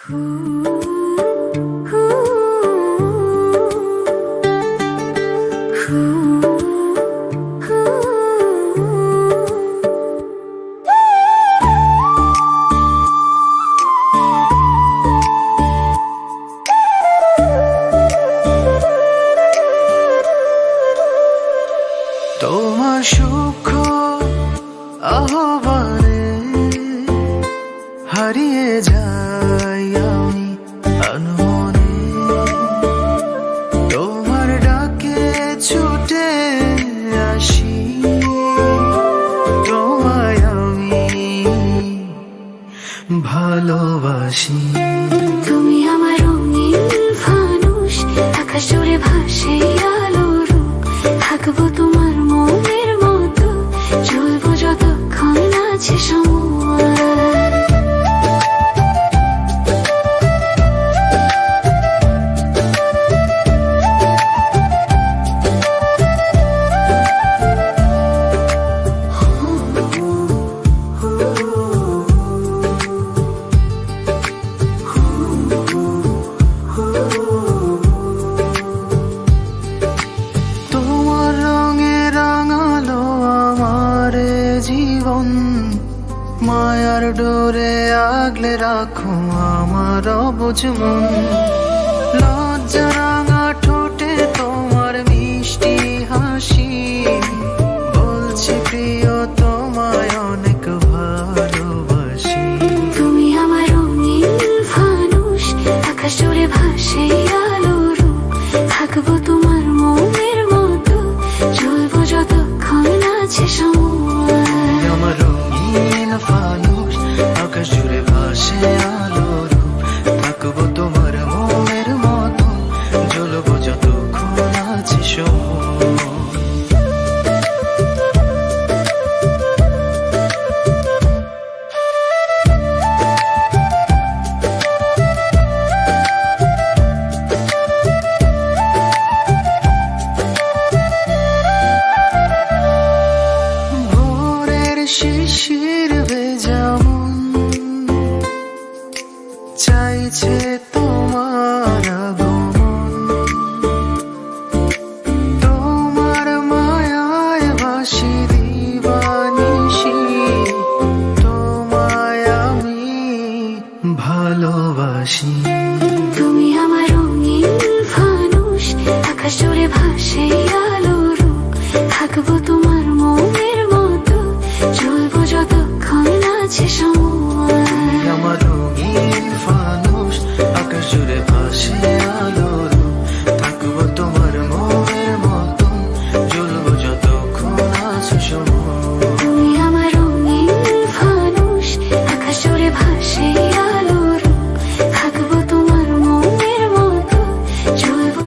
তোমার সূক্ষ্ম আহ্বানে হারিয়ে যাই আমি আনমনে, তোমার ডাকে ছুটে আসি, তোমায় আমি ভালোবাসি। তুমি আমার রঙিন ফানুষ, আকাশ জুড়ে ভাসে আলোর রূপ, থাকবো তোমার মনের মতো, চলবো যতক্ষণ আছে সময়। জীবন মায়ার ডোরে আগলে রাখো আমার অবুঝ মন, লজ্জা রাঙা ঠোঁটে তোমার মিষ্টি হাসি, বলছি প্রিয় তোমায় অনেক ভালোবাসি। তুমি আমার রঙিন ফানুষ, আকাশ জুড়ে ভাসে আলোর রূপ, থাকবো তোমার মনের মতো, চলবো যতক্ষণ আছে সময়। আমার রঙিন ফানুষ, আকাশ জুড়ে ভাসে আলোর রূপ, থাকবো তোমার মনের মতো, জ্বলবো যতক্ষণ আছে সময়। শিশির ভেজা মন চাইছে তোমার আগমন, তোমার মায়ায় ভাসি দিবানিশি, তোমায় আমি ভালোবাসি। তুমি আমার রঙিন ফানুষ, আকাশ জুড়ে ভাসে আলোর রূপ, থাকবো তোমার মনের মতো, চলবো যতক্ষণ আছে সময়। আমার রঙিন ফানুষ, আকাশ জুড়ে ভাসে আলোর রূপ, থাকবো তোমার মনের মতো, জ্বলবো যতক্ষণ আছে সময়।